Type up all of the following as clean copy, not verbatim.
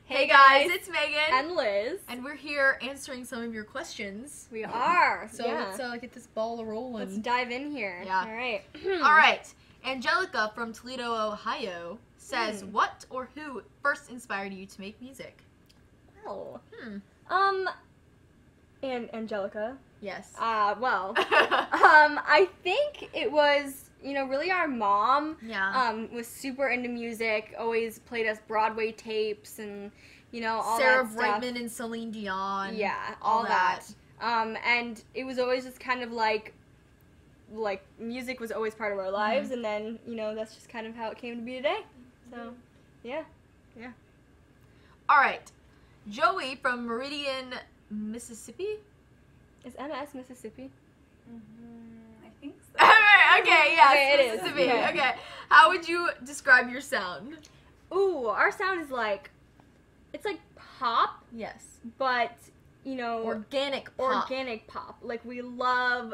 Hey guys, it's Megan and Liz, and we're here answering some of your questions. We are. So let's get this ball rolling. Let's dive in here. Yeah. All right. All right. Angelica from Toledo, Ohio says, "What or who first inspired you to make music?" Well, and Angelica. Yes. I think it was, really our mom. Yeah. Was super into music. Always played us Broadway tapes and, all Sarah that stuff. Brightman and Celine Dion. Yeah, all that. And it was always just kind of like music was always part of our lives, and then, that's just kind of how it came to be today. So, yeah. All right. Joey from Meridian, Mississippi. Is MS Mississippi? I think so. Okay, yes, Okay, it is. Mississippi. Okay. Okay. How would you describe your sound? Ooh, our sound is it's like pop, Yes. but, Organic pop. organic pop. Like, we love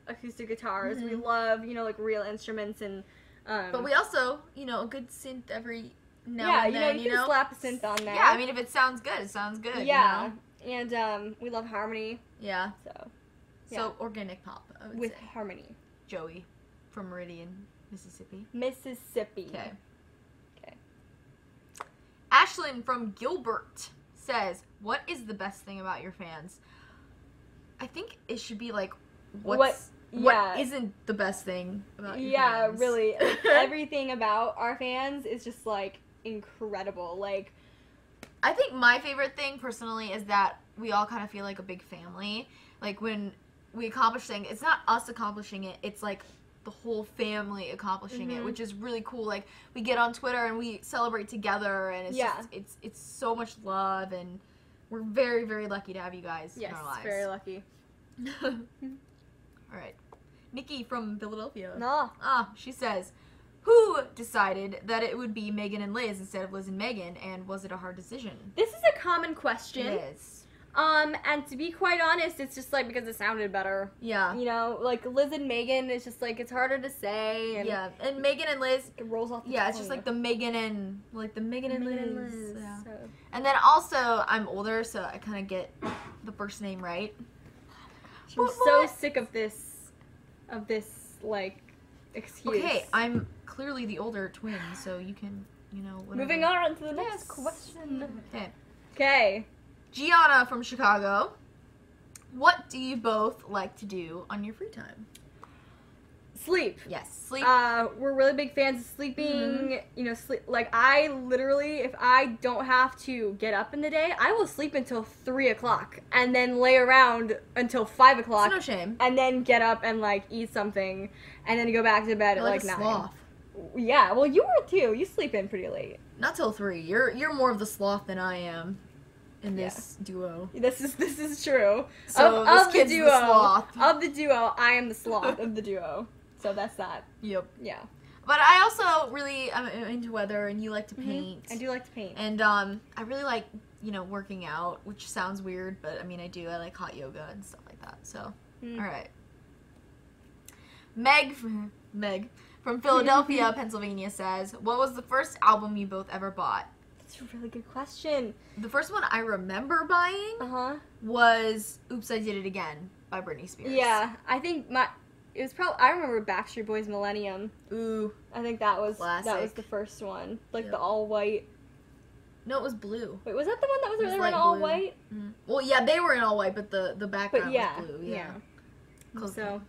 acoustic guitars. We love, real instruments and, But we also, a good synth every now and then, you can slap a synth on there. Yeah, I mean, if it sounds good, it sounds good. Yeah. And, we love harmony. Yeah. So, So, organic pop, I would with say. harmony. Joey from Meridian, Mississippi. Mississippi. Okay. Okay. Ashlyn from Gilbert says, "What is the best thing about your fans?" I think it should be like, what isn't the best thing about your fans? Really. Everything about our fans is just, incredible. I think my favorite thing, personally, is that we all kind of feel like a big family. Like, when we accomplish things, it's not us accomplishing it, it's, the whole family accomplishing it, which is really cool. Like, we get on Twitter and we celebrate together, and it's it's so much love, and we're very, very lucky to have you guys in our lives. Yes, very lucky. All right. Nikki from Philadelphia. No. She says, "Who decided that it would be Megan and Liz instead of Liz and Megan, and was it a hard decision?" This is a common question. It is. And to be quite honest, it's just, because it sounded better. Yeah. Liz and Megan, it's just, it's harder to say. And Yeah, and Megan and Liz, it rolls off the yeah, tongue. it's just the Megan and, Liz. Yeah. So. And then also, I'm older, so I kind of get the first name right. I'm so sick of this, excuse. Okay, I'm clearly the older twin, so you can, whatever. Moving on to the next question. Okay. Okay. Gianna from Chicago. What do you both like to do on your free time? Sleep. Yes, sleep. We're really big fans of sleeping. Sleep. I literally, if I don't have to get up in the day, I will sleep until 3 o'clock and then lay around until 5 o'clock. It's no shame. And then get up and eat something, and then go back to bed at You're like 9. sloth. Yeah. Well, you were too. You sleep in pretty late. Not till 3. You're more of the sloth than I am in this duo. This is true. So of this kid's the sloth. Of the duo, I am the sloth of the duo. So that's that. Yep. Yeah. But I also really am into weather, and you like to paint. I do like to paint. And I really like, working out, which sounds weird, but I mean, I do. I like hot yoga and stuff like that. So, all right. Meg from Philadelphia, Pennsylvania says, "What was the first album you both ever bought?" That's a really good question. The first one I remember buying was "Oops, I Did It Again" by Britney Spears. Yeah, I think it was probably, I remember Backstreet Boys Millennium. Ooh. I think that was Classic. the first one. Yep. The all white. No, it was blue. Wait, was that the one that was It was in light all blue. white? Mm. Well, yeah, they were in all white, but the background was blue. Yeah. Close So,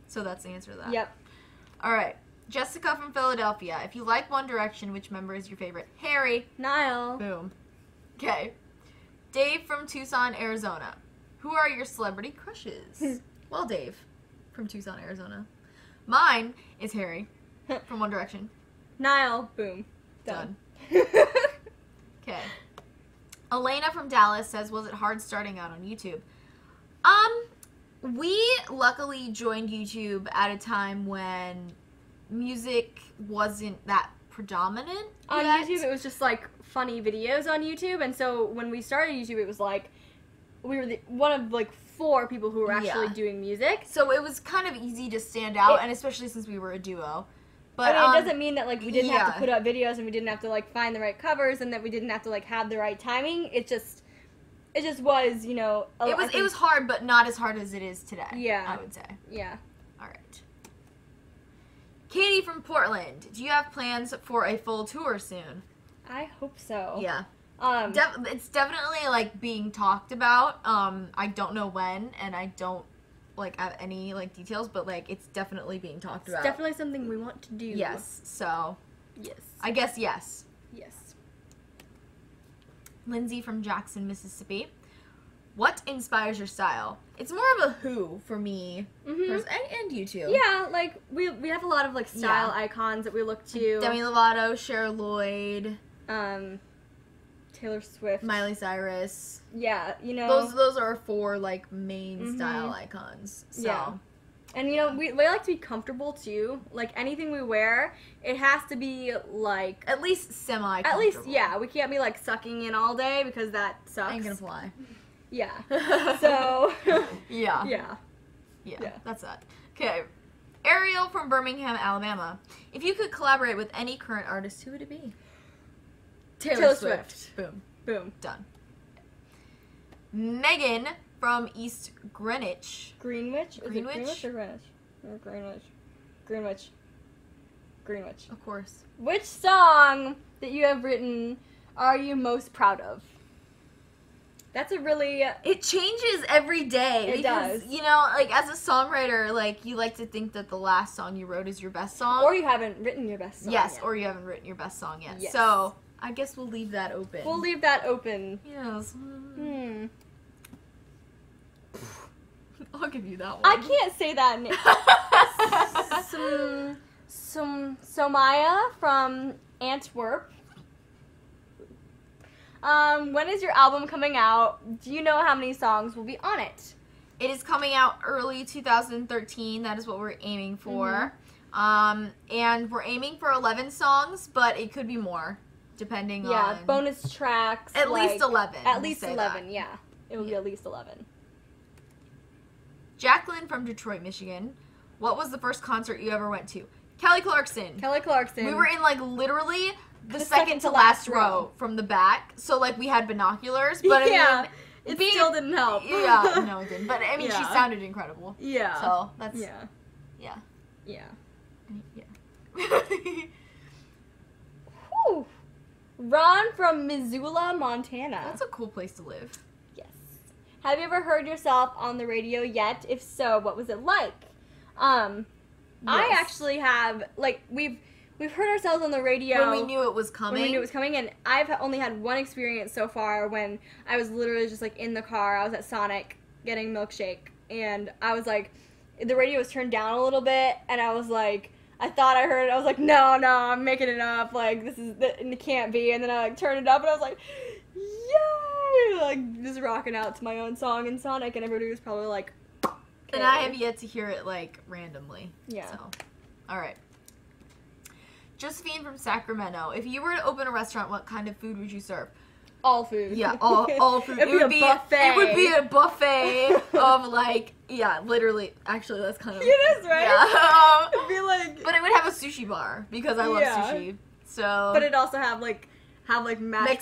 So that's the answer to that. Yep. All right. Jessica from Philadelphia. If you like One Direction, which member is your favorite? Harry. Niall. Boom. Okay. Dave from Tucson, Arizona. Who are your celebrity crushes? Well, Dave from Tucson, Arizona. Mine is Harry from One Direction. Niall. Boom. Done. Okay. Elena from Dallas says, "Was it hard starting out on YouTube?" We luckily joined YouTube at a time when music wasn't that predominant on yet. YouTube. It was just funny videos on YouTube, and so when we started YouTube, it was we were one of 4 people who were actually doing music. So it was kind of easy to stand out, and especially since we were a duo. But I mean, it doesn't mean that, like, we didn't have yeah. to put out videos and we didn't have to, like, find the right covers and that we didn't have to, like, have the right timing. It just was, you know... It was hard, but not as hard as it is today. Yeah. I would say. Yeah. All right. Katie from Portland, do you have plans for a full tour soon? I hope so. Yeah. It's It's definitely, like, being talked about. I don't know when, and I don't, like, have any, like, details, but, like, it's definitely being talked about. definitely something we want to do. Yes. So, Yes. I guess yes. Yes. Lindsay from Jackson, Mississippi. What inspires your style? It's more of a who for me, and you too. Yeah, like, we have a lot of, like, style Yeah. icons that we look to. Demi Lovato, Cher Lloyd, Taylor Swift. Miley Cyrus. Yeah, you know. Those are 4, like, main style icons. So. Yeah. And, you know, we like to be comfortable, too. Like, anything we wear, it has to be, like... At least semi-comfortable. At least, yeah. We can't be, like, sucking in all day because that sucks. Ain't gonna fly. Yeah. So... Yeah. Yeah. Yeah. That's that. Okay. Ariel from Birmingham, Alabama. If you could collaborate with any current artist, who would it be? Taylor Swift. Boom. Boom. Done. Megan from East Greenwich. Greenwich? Is it Greenwich? Greenwich or Greenwich? Or Greenwich. Greenwich. Greenwich. Of course. Which song that you have written are you most proud of? That's a really... It changes every day. It because, does. You know, like, as a songwriter, like, you like to think that the last song you wrote is your best song. Or you haven't written your best song Yes, yet. or you haven't written your best song yet. Yes. So, I guess we'll leave that open. We'll leave that open. Yes. I'll give you that one. I can't say that name. Somaya from Antwerp. When is your album coming out? Do you know how many songs will be on it? It is coming out early 2013. That is what we're aiming for. And we're aiming for 11 songs, but it could be more, depending on... bonus tracks. At least 11. At we'll least say 11, that. yeah. It will be at least 11. Jacqueline from Detroit, Michigan. What was the first concert you ever went to? Kelly Clarkson. Kelly Clarkson. We were in, like, literally the second to last row from the back. So, like, we had binoculars. But, I mean, it still didn't help. Yeah, no, it didn't. But, I mean, she Yeah. sounded incredible. Yeah. So, that's... Yeah. Yeah. Yeah. Yeah. Whew. Ron from Missoula, Montana. That's a cool place to live. Yes. Have you ever heard yourself on the radio yet? If so, what was it like? I Yes. actually have, like, we've heard ourselves on the radio When we knew it was coming. when we knew it was coming, and I've only had one experience so far when I was literally just, like, in the car. I was at Sonic getting milkshake, and I was like, the radio was turned down a little bit, and I was like, I thought I heard it. I was like, no, I'm making it up. Like, it can't be. And then I, like, turned it up, and I was like, yay! Like, just rocking out to my own song in Sonic, and everybody was probably like, okay. And I have yet to hear it, like, randomly. Yeah. So, all right. Josephine from Sacramento. If you were to open a restaurant, what kind of food would you serve? All food. Yeah, all food. It would be a buffet. It would be a buffet of, like, yeah, literally. Actually, that's kind of... It is, right? Yeah. It'd be like... But it would have a sushi bar, because I love Yeah. sushi. So... But it'd also have mashed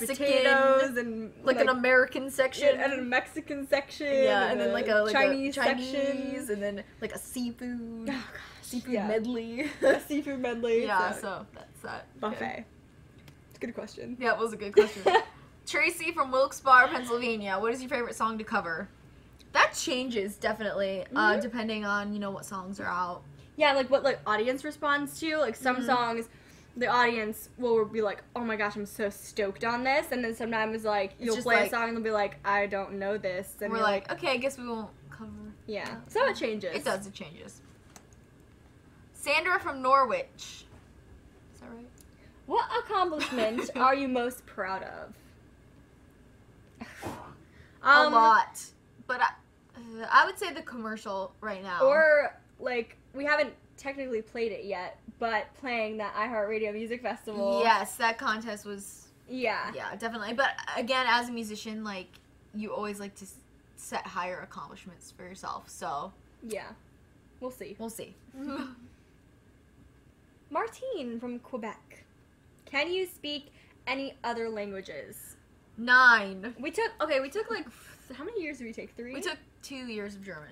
Mexican, potatoes and like an American section. and a Mexican section. Yeah, and then like a Chinese Chinese, and then like a seafood, Oh, gosh, seafood yeah. medley. A seafood medley. Yeah, so that's that. buffet. Okay. It's a good question. Yeah, it was a good question. Tracy from Wilkes-Barre, Pennsylvania. What is your favorite song to cover? That changes definitely, depending on what songs are out. Yeah, like what audience responds to. Like some songs, the audience will be like, "Oh my gosh, I'm so stoked on this," and then sometimes like you'll just play like- a song and they'll be like, "I don't know this," and We're you're like, okay, I guess we won't cover. yeah. So it changes. It does. It changes. Sandra from Norwich. Is that right? What accomplishment are you most proud of? A lot, but I would say the commercial right now. Or like we haven't technically played it yet, but playing that iHeartRadio Music Festival. Yes, that contest was. Yeah. Yeah, definitely. But again, as a musician, like you always like to set higher accomplishments for yourself. So Yeah. We'll see. we'll see. Martine from Quebec. Can you speak any other languages? 9. We took like, how many years did we take? 3? We took 2 years of German.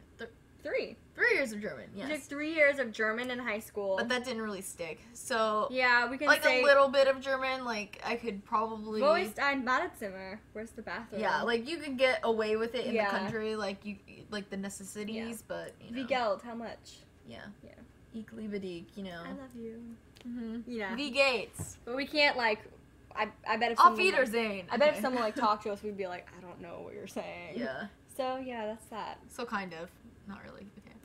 3. 3 years of German, yes. We took 3 years of German in high school. But that didn't really stick. So, yeah, we can like say, a little bit of German, like I could probably. Wo ist ein Badezimmer? Where's the bathroom? Yeah, like you could get away with it in Yeah. the country, like the necessities, but you know. Wie Geld? How much? Yeah. Yeah. Ich liebe dich, you know. I love you. Mm-hmm. Yeah. Wie geht's? But we can't like. I bet if Auf someone. Wiedersehen. I bet Okay. if someone like talked to us, we'd be like, I don't know what you're saying. Yeah. So yeah, that's that. So kind of. Not really. Okay.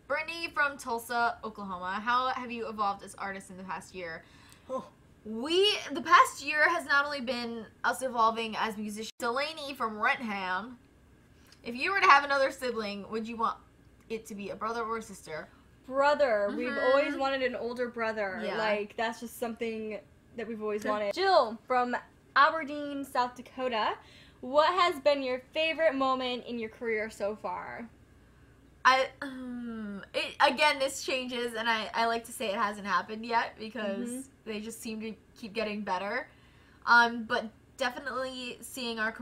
Brittany from Tulsa, Oklahoma. How have you evolved as artists in the past year? Oh. The past year has not only been us evolving as musicians. Delaney from Rentham. If you were to have another sibling, would you want it to be a brother or a sister? Brother. We've Mhm. always wanted an older brother. Yeah. Like that's just something that we've always wanted. Jill from Aberdeen, South Dakota. What has been your favorite moment in your career so far? Again, this changes, and I like to say it hasn't happened yet because they just seem to keep getting better. But definitely seeing our